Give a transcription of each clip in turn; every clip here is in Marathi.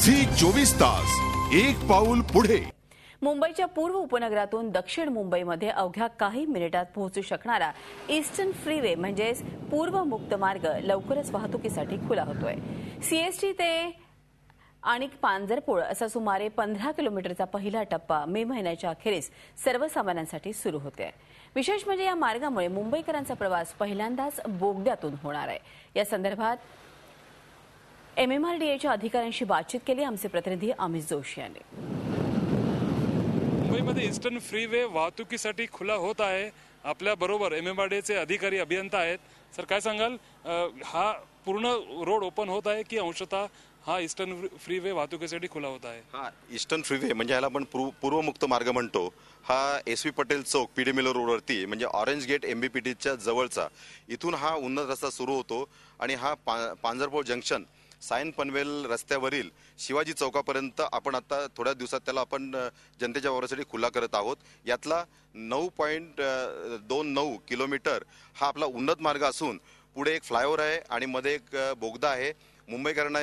झी 24 तास एक पाऊल पुढे। मुंबईच्या पूर्व उपनगरातून दक्षिण मुंबईमध्ये अवघ्या काही मिनिटात पोहोचू शकणारा ईस्टर्न फ्रीवे म्हणजेच पूर्व मुक्त मार्ग लवकरच वाहतुकीसाठी खुला होतोय। सीएसटी ते आणि पांजरपूळ असा सुमारे 15 किलोमीटरचा पहिला टप्पा मे महिन्याच्या अखेरीस सर्वसामान्यांसाठी सुरू होतोय। विशेष म्हणजे या मार्गामुळे मुंबईकरांचा प्रवास पहिल्यांदाच बोगद्यातून होणार आहे। या संदर्भात MMRDAच्या अधिकाऱ्यांशी बातचीत केली आमचे प्रतिनिधी अमित जोशी यांनी। मुंबईमध्ये ईस्टर्न फ्रीवे वाहतुकीसाठी खुला होत आहे। आपल्या बरोबर MMRDAचे अधिकारी अभियंता आहेत। सर काय सांगाल, हा पूर्ण रोड ओपन होत आहे की अंशतः हा ईस्टर्न फ्रीवे वाहतुकीसाठी खुला होत आहे? हा ईस्टर्न फ्रीवे म्हणजे याला आपण पूर्व मुक्त मार्ग म्हणतो। हा SV पटेल चौक PD मिल रोडवरती म्हणजे ऑरेंज गेट MBPTच्या जवळचा इथून हा उन्नत रस्ता सुरू होतो आणि हा पांजरपूळ जंक्शन सायन पनवेल रस्त्यावरील शिवाजी चौकापर्यंत आपण आता थोड्या दिवसात त्याला आपण जनतेच्या वापरासाठी खुला करत आहोत। यातला 9.29 किलोमीटर हा आपला उन्नत मार्ग असून पुढे एक फ्लायओव्हर आहे आणि मध्ये एक बोगदा आहे। मुंबईकरांना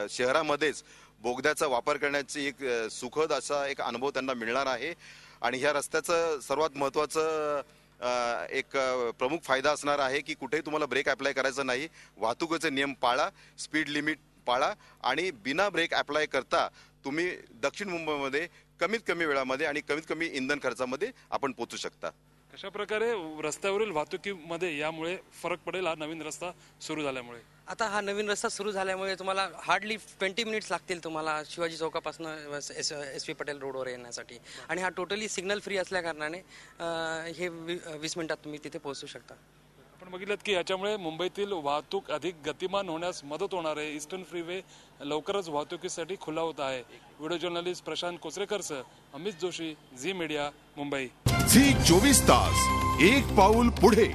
शहरामध्येच बोगद्याचा वापर करण्याची एक सुखद असा एक अनुभव त्यांना मिळणार आहे। आणि ह्या रस्त्याचं सर्वात महत्त्वाचं एक प्रमुख फायदा असणार आहे की कुठेही तुम्हाला ब्रेक अप्लाय करायचा नाही, वाहतुकीचे नियम पाळा, स्पीड लिमिट पाळा आणि बिना ब्रेक अप्लाय करता तुम्ही दक्षिण मुंबईमध्ये कमीत कमी वेळामध्ये आणि कमीत कमी इंधन खर्चामध्ये आपण पोहोचू शकता। कशा प्रकारे रस्त्यावरील वाहतुकीमध्ये यामुळे फरक पडेल हा नवीन रस्ता सुरू झाल्यामुळे? आता हा नवीन रस्ता सुरू झाल्यामुळे तुम्हाला हार्डली 20 मिनिट्स लागतील तुम्हाला शिवाजी चौकापासून SV पटेल रोडवर येण्यासाठी। आणि हा टोटली सिग्नल फ्री असल्या कारणाने हे 20 मिनिटात तुम्ही तिथे पोहोचू शकता। आपण बघितलं की याच्यामुळे मुंबईतील वाहतूक अधिक गतिमान होण्यास मदत होणार आहे। ईस्टर्न फ्रीवे लवकरच वाहतुकीसाठी खुला होत आहे। व्हिडिओ जर्नलिस्ट प्रशांत कोचरेकरसह अमित जोशी, झी मीडिया, मुंबई। झी 24 तास एक पाऊल पुढे।